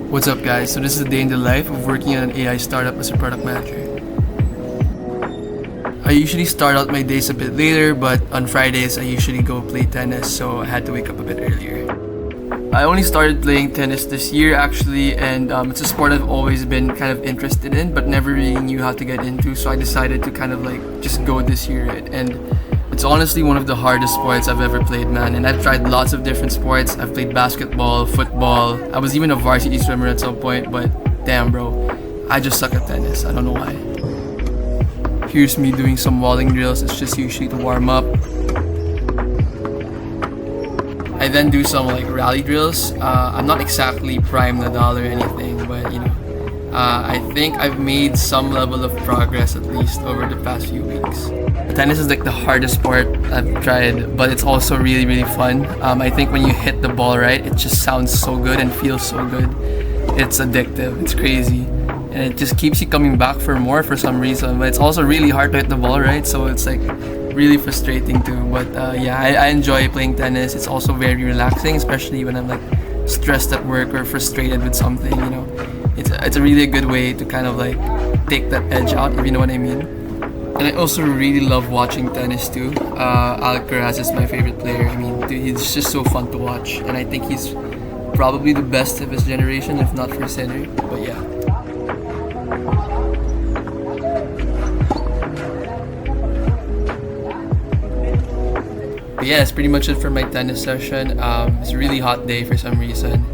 What's up, guys? So this is a day in the life of working on an AI startup as a product manager. I usually start out my days a bit later, but on Fridays I usually go play tennis, so I had to wake up a bit earlier. I only started playing tennis this year actually, and it's a sport I've always been kind of interested in, but never really knew how to get into, so I decided to kind of like just go this year, right? And it's honestly one of the hardest sports I've ever played, man. And I've tried lots of different sports. I've played basketball, football. I was even a varsity swimmer at some point, but damn, bro, I just suck at tennis. I don't know why. Here's me doing some walling drills. It's just usually to warm up. I then do some like rally drills. I'm not exactly prime Nadal or anything, but I think I've made some level of progress at least over the past few weeks. Tennis is like the hardest sport I've tried, but it's also really, really fun. I think when you hit the ball right, it just sounds so good and feels so good. It's addictive, it's crazy, and it just keeps you coming back for more for some reason. But it's also really hard to hit the ball right, so it's like really frustrating too. But I enjoy playing tennis. It's also very relaxing, especially when I'm like stressed at work or frustrated with something. It's a really good way to kind of like take that edge out, if you know what I mean. And I also really love watching tennis too. Alcaraz is my favorite player. I mean, dude, he's just so fun to watch, and I think he's probably the best of his generation, if not for Sinner. But yeah. But yeah, that's pretty much it for my tennis session. It's a really hot day for some reason.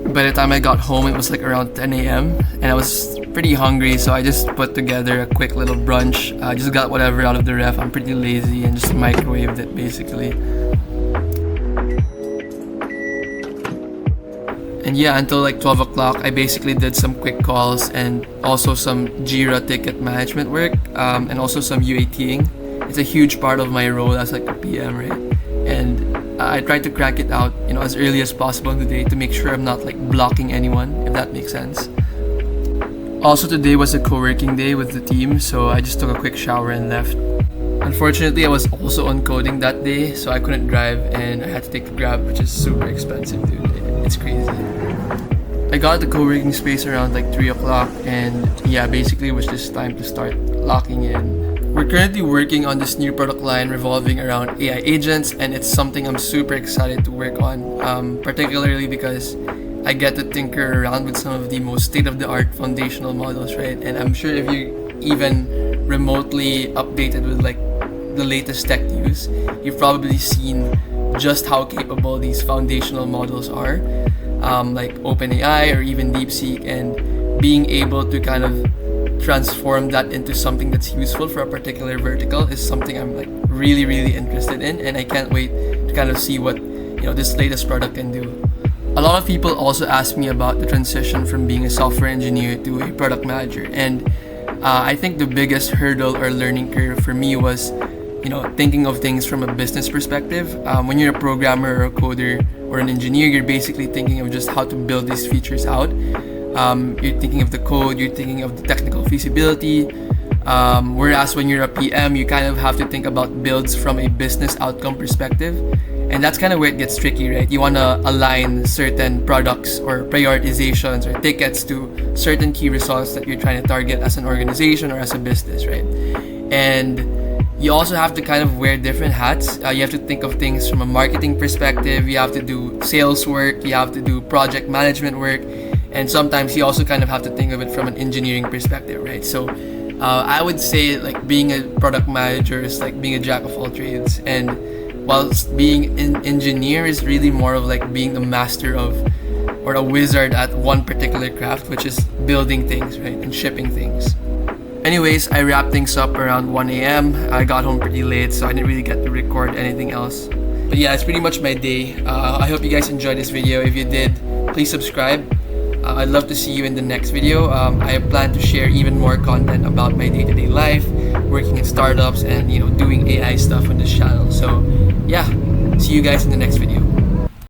By the time I got home, it was like around 10 a.m. and I was pretty hungry, so I just put together a quick little brunch. I just got whatever out of the ref. I'm pretty lazy and just microwaved it basically. And yeah, until like 12 o'clock, I basically did some quick calls and also some Jira ticket management work, and also some UATing. It's a huge part of my role as like a PM, right? And I try to crack it out, as early as possible in the day to make sure I'm not like blocking anyone, if that makes sense. Also, today was a co-working day with the team, so I just took a quick shower and left. Unfortunately, I was also on coding that day, so I couldn't drive and I had to take the Grab, which is super expensive, dude. It's crazy. I got the co-working space around like 3 o'clock, and yeah, basically it was just time to start locking in. We're currently working on this new product line revolving around AI agents, and it's something I'm super excited to work on, particularly because I get to tinker around with some of the most state-of-the-art foundational models, right? And I'm sure if you even remotely updated with like the latest tech news, you've probably seen just how capable these foundational models are, like OpenAI or even DeepSeek, and being able to kind of transform that into something that's useful for a particular vertical is something I'm like really, really interested in, and I can't wait to kind of see what this latest product can do. A lot of people also ask me about the transition from being a software engineer to a product manager, and I think the biggest hurdle or learning curve for me was thinking of things from a business perspective. When you're a programmer or a coder or an engineer, you're basically thinking of just how to build these features out. You're thinking of the code, you're thinking of the technical feasibility, whereas when you're a PM, you kind of have to think about builds from a business outcome perspective, and that's kind of where it gets tricky, right? You want to align certain products or prioritizations or tickets to certain key results that you're trying to target as an organization or as a business, right? And you also have to kind of wear different hats. You have to think of things from a marketing perspective, you have to do sales work, you have to do project management work, and sometimes you also kind of have to think of it from an engineering perspective, right? So I would say like being a product manager is like being a jack of all trades, and whilst being an engineer is really more of like being a master of or a wizard at one particular craft, which is building things, right, and shipping things. Anyways, I wrapped things up around 1 a.m. I got home pretty late, so I didn't really get to record anything else. But yeah, it's pretty much my day. I hope you guys enjoyed this video. If you did, please subscribe. I'd love to see you in the next video. I plan to share even more content about my day-to-day life, working in startups, and doing AI stuff on this channel. So yeah, see you guys in the next video.